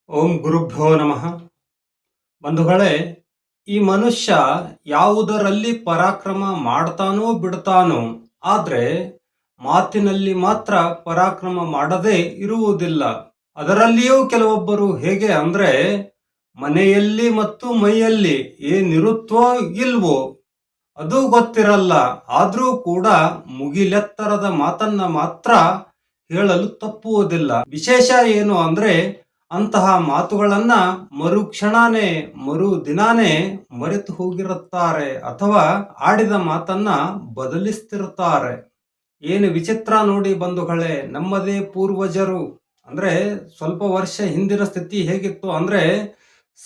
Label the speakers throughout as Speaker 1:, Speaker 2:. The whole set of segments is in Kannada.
Speaker 1: ಓಂ ಗುರುಭ್ಯೋ ನಮಃ. ಬಂಧುಗಳೇ, ಈ ಮನುಷ್ಯ ಯಾವುದರಲ್ಲಿ ಪರಾಕ್ರಮ ಮಾಡ್ತಾನೋ ಬಿಡ್ತಾನೋ, ಆದ್ರೆ ಮಾತಿನಲ್ಲಿ ಮಾತ್ರ ಪರಾಕ್ರಮ ಮಾಡದೇ ಇರುವುದಿಲ್ಲ. ಅದರಲ್ಲಿಯೂ ಕೆಲವೊಬ್ಬರು ಹೇಗೆ ಅಂದ್ರೆ, ಮನೆಯಲ್ಲಿ ಮತ್ತು ಮೈಯಲ್ಲಿ ಏನಿರುತ್ತೋ ಇಲ್ವೋ ಅದು ಗೊತ್ತಿರಲ್ಲ, ಆದ್ರೂ ಕೂಡ ಮುಗಿಲೆತ್ತರದ ಮಾತನ್ನ ಮಾತ್ರ ಹೇಳಲು ತಪ್ಪುವುದಿಲ್ಲ. ವಿಶೇಷ ಏನು ಅಂದ್ರೆ, ಅಂತಹ ಮಾತುಗಳನ್ನ ಮರುಕ್ಷಣನೇ ಮರು ದಿನಾನೇ ಮರೆತು ಹೋಗಿರುತ್ತಾರೆ ಅಥವಾ ಆಡಿದ ಮಾತನ್ನ ಬದಲಿಸ್ತಿರುತ್ತಾರೆ. ಏನು ವಿಚಿತ್ರ ನೋಡಿ ಬಂಧುಗಳೇ, ನಮ್ಮದೇ ಪೂರ್ವಜರು ಅಂದ್ರೆ ಸ್ವಲ್ಪ ವರ್ಷ ಹಿಂದಿನ ಸ್ಥಿತಿ ಹೇಗಿತ್ತು ಅಂದ್ರೆ,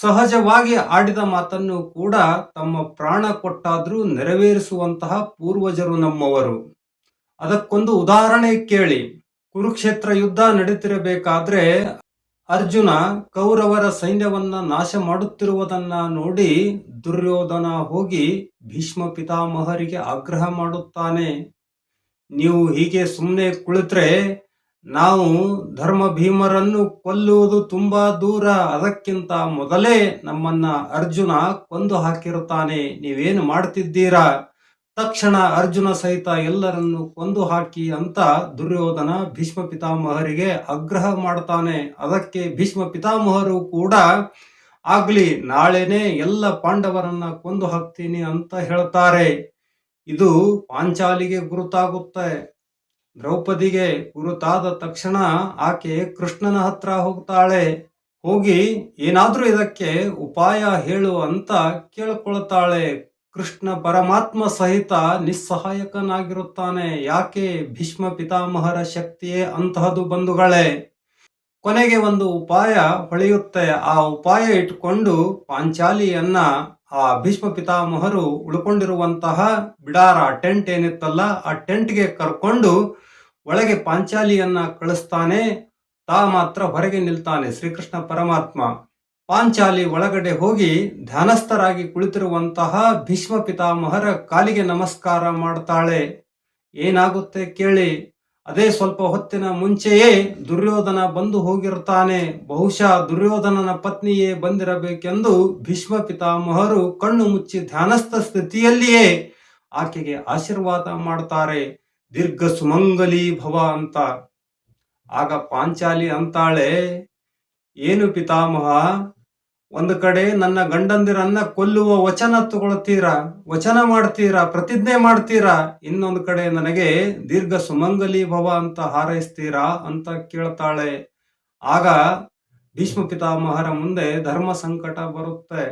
Speaker 1: ಸಹಜವಾಗಿ ಆಡಿದ ಮಾತನ್ನು ಕೂಡ ತಮ್ಮ ಪ್ರಾಣ ಕೊಟ್ಟಾದ್ರೂ ನೆರವೇರಿಸುವಂತಹ ಪೂರ್ವಜರು ನಮ್ಮವರು. ಅದಕ್ಕೊಂದು ಉದಾಹರಣೆ ಕೇಳಿ. ಕುರುಕ್ಷೇತ್ರ ಯುದ್ಧ ನಡೀತಿರಬೇಕಾದ್ರೆ ಅರ್ಜುನ ಕೌರವರ ಸೈನ್ಯವನ್ನ ನಾಶ ಮಾಡುತ್ತಿರುವುದನ್ನ ನೋಡಿ ದುರ್ಯೋಧನ ಹೋಗಿ ಭೀಷ್ಮ ಪಿತಾಮಹರಿಗೆ ಆಗ್ರಹ ಮಾಡುತ್ತಾನೆ. ನೀವು ಹೀಗೆ ಸುಮ್ಮನೆ ಕುಳಿತರೆ ನಾವು ಧರ್ಮ ಭೀಮರನ್ನು ಕೊಲ್ಲುವುದು ತುಂಬಾ ದೂರ, ಅದಕ್ಕಿಂತ ಮೊದಲೇ ನಮ್ಮನ್ನ ಅರ್ಜುನ ಕೊಂದು ಹಾಕಿರುತ್ತಾನೆ, ನೀವೇನು ಮಾಡ್ತಿದ್ದೀರಾ? ತಕ್ಷಣ ಅರ್ಜುನ ಸಹಿತ ಎಲ್ಲರನ್ನು ಕೊಂದು ಹಾಕಿ ಅಂತ ದುರ್ಯೋಧನ ಭೀಷ್ಮ ಪಿತಾಮಹರಿಗೆ ಆಗ್ರಹ ಮಾಡ್ತಾನೆ. ಅದಕ್ಕೆ ಭೀಷ್ಮ ಪಿತಾಮಹರು ಕೂಡ ಆಗ್ಲಿ, ನಾಳೆನೆ ಎಲ್ಲ ಪಾಂಡವರನ್ನ ಕೊಂದು ಹಾಕ್ತೀನಿ ಅಂತ ಹೇಳ್ತಾರೆ. ಇದು ಪಾಂಚಾಲಿಗೆ ಗುರುತಾಗುತ್ತೆ. ದ್ರೌಪದಿಗೆ ಗುರುತಾದ ತಕ್ಷಣ ಆಕೆ ಕೃಷ್ಣನ ಹತ್ರ ಹೋಗ್ತಾಳೆ. ಹೋಗಿ ಏನಾದ್ರೂ ಇದಕ್ಕೆ ಉಪಾಯ ಹೇಳು ಅಂತ ಕೇಳ್ಕೊಳ್ತಾಳೆ. ಕೃಷ್ಣ ಪರಮಾತ್ಮ ಸಹಿತ ನಿಸ್ಸಹಾಯಕನಾಗಿರುತ್ತಾನೆ. ಯಾಕೆ? ಭೀಷ್ಮ ಪಿತಾಮಹರ ಶಕ್ತಿಯೇ ಅಂತಹದು ಬಂಧುಗಳೇ. ಕೊನೆಗೆ ಒಂದು ಉಪಾಯ ಹೊಳೆಯುತ್ತೆ. ಆ ಉಪಾಯ ಇಟ್ಕೊಂಡು ಪಾಂಚಾಲಿಯನ್ನ ಆ ಭೀಷ್ಮ ಪಿತಾಮಹರು ಉಳ್ಕೊಂಡಿರುವಂತಹ ಬಿಡಾರ ಟೆಂಟ್ ಏನಿತ್ತಲ್ಲ, ಆ ಟೆಂಟ್ಗೆ ಕರ್ಕೊಂಡು ಒಳಗೆ ಪಾಂಚಾಲಿಯನ್ನ ಕಳಿಸ್ತಾನೆ. ತಾ ಮಾತ್ರ ಹೊರಗೆ ನಿಲ್ತಾನೆ ಶ್ರೀಕೃಷ್ಣ ಪರಮಾತ್ಮ. ಪಾಂಚಾಲಿ ಒಳಗಡೆ ಹೋಗಿ ಧ್ಯಾನಸ್ಥರಾಗಿ ಕುಳಿತಿರುವಂತಹ ಭೀಷ್ಮ ಪಿತಾಮಹರ ಕಾಲಿಗೆ ನಮಸ್ಕಾರ ಮಾಡ್ತಾಳೆ. ಏನಾಗುತ್ತೆ ಕೇಳಿ. ಅದೇ ಸ್ವಲ್ಪ ಹೊತ್ತಿನ ಮುಂಚೆಯೇ ದುರ್ಯೋಧನ ಬಂದು ಹೋಗಿರ್ತಾನೆ. ಬಹುಶಃ ದುರ್ಯೋಧನನ ಪತ್ನಿಯೇ ಬಂದಿರಬೇಕೆಂದು ಭೀಷ್ಮ ಪಿತಾಮಹರು ಕಣ್ಣು ಮುಚ್ಚಿ ಧ್ಯಾನಸ್ಥ ಸ್ಥಿತಿಯಲ್ಲಿಯೇ ಆಕೆಗೆ ಆಶೀರ್ವಾದ ಮಾಡ್ತಾರೆ, ದೀರ್ಘ ಸುಮಂಗಲಿ ಭವ ಅಂತ. ಆಗ ಪಾಂಚಾಲಿ ಅಂತಾಳೆ, ಏನು ಪಿತಾಮಹ, ಒಂದು ಕಡೆ ನನ್ನ ಗಂಡಂದಿರನ್ನ ಕೊಲ್ಲುವ ವಚನ ತಗೊಳ್ತೀರಾ, ವಚನ ಮಾಡ್ತೀರಾ, ಪ್ರತಿಜ್ಞೆ ಮಾಡ್ತೀರಾ, ಇನ್ನೊಂದು ಕಡೆ ನನಗೆ ದೀರ್ಘ ಸುಮಂಗಲಿ ಭವ ಅಂತ ಹಾರೈಸ್ತೀರಾ ಅಂತ ಕೇಳ್ತಾಳೆ. ಆಗ ಭೀಷ್ಮ ಪಿತಾಮಹರ ಮುಂದೆ ಧರ್ಮ ಸಂಕಟ ಬರುತ್ತೆ.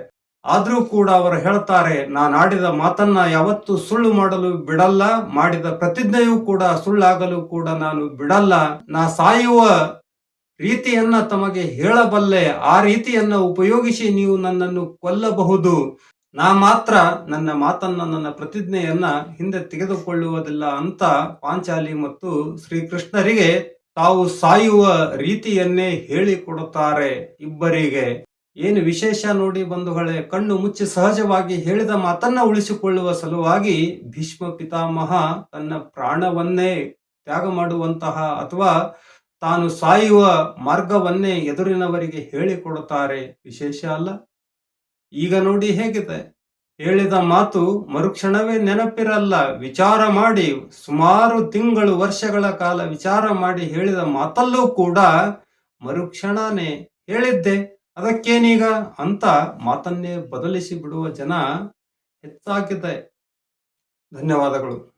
Speaker 1: ಆದ್ರೂ ಕೂಡ ಅವರು ಹೇಳ್ತಾರೆ, ನಾನಾಡಿದ ಮಾತನ್ನ ಯಾವತ್ತೂ ಸುಳ್ಳು ಮಾಡಲು ಬಿಡಲ್ಲ, ಮಾಡಿದ ಪ್ರತಿಜ್ಞೆಯೂ ಕೂಡ ಸುಳ್ಳಾಗಲು ಕೂಡ ನಾನು ಬಿಡಲ್ಲ. ನಾ ಸಾಯುವ ರೀತಿಯನ್ನ ತಮಗೆ ಹೇಳಬಲ್ಲೆ, ಆ ರೀತಿಯನ್ನ ಉಪಯೋಗಿಸಿ ನೀವು ನನ್ನನ್ನು ಕೊಲ್ಲಬಹುದು. ನಾ ಮಾತ್ರ ನನ್ನ ಮಾತನ್ನ, ನನ್ನ ಪ್ರತಿಜ್ಞೆಯನ್ನ ಹಿಂದೆ ತೆಗೆದುಕೊಳ್ಳುವುದಿಲ್ಲ ಅಂತ ಪಾಂಚಾಲಿ ಮತ್ತು ಶ್ರೀಕೃಷ್ಣರಿಗೆ ತಾವು ಸಾಯುವ ರೀತಿಯನ್ನೇ ಹೇಳಿಕೊಡುತ್ತಾರೆ ಇಬ್ಬರಿಗೆ. ಏನು ವಿಶೇಷ ನೋಡಿ ಬಂಧುಗಳೇ, ಕಣ್ಣು ಮುಚ್ಚಿ ಸಹಜವಾಗಿ ಹೇಳಿದ ಮಾತನ್ನ ಉಳಿಸಿಕೊಳ್ಳುವ ಸಲುವಾಗಿ ಭೀಷ್ಮ ಪಿತಾಮಹ ತನ್ನ ಪ್ರಾಣವನ್ನೇ ತ್ಯಾಗ ಮಾಡುವಂತಹ ಅಥವಾ ತಾನು ಸಾಯುವ ಮಾರ್ಗವನ್ನೇ ಎದುರಿನವರಿಗೆ ಹೇಳಿಕೊಡುತ್ತಾರೆ. ವಿಶೇಷ ಅಲ್ಲ? ಈಗ ನೋಡಿ ಹೇಗಿದೆ. ಹೇಳಿದ ಮಾತು ಮರುಕ್ಷಣವೇ ನೆನಪಿರಲ್ಲ. ವಿಚಾರ ಮಾಡಿ ಸುಮಾರು ತಿಂಗಳು ವರ್ಷಗಳ ಕಾಲ ವಿಚಾರ ಮಾಡಿ ಹೇಳಿದ ಮಾತಲ್ಲೂ ಕೂಡ ಮರುಕ್ಷಣನೇ ಹೇಳಿದ್ದೆ, ಅದಕ್ಕೇನೀಗ ಅಂತ ಮಾತನ್ನೇ ಬದಲಿಸಿ ಬಿಡುವ ಜನ ಹೆಚ್ಚಾಗಿದೆ. ಧನ್ಯವಾದಗಳು.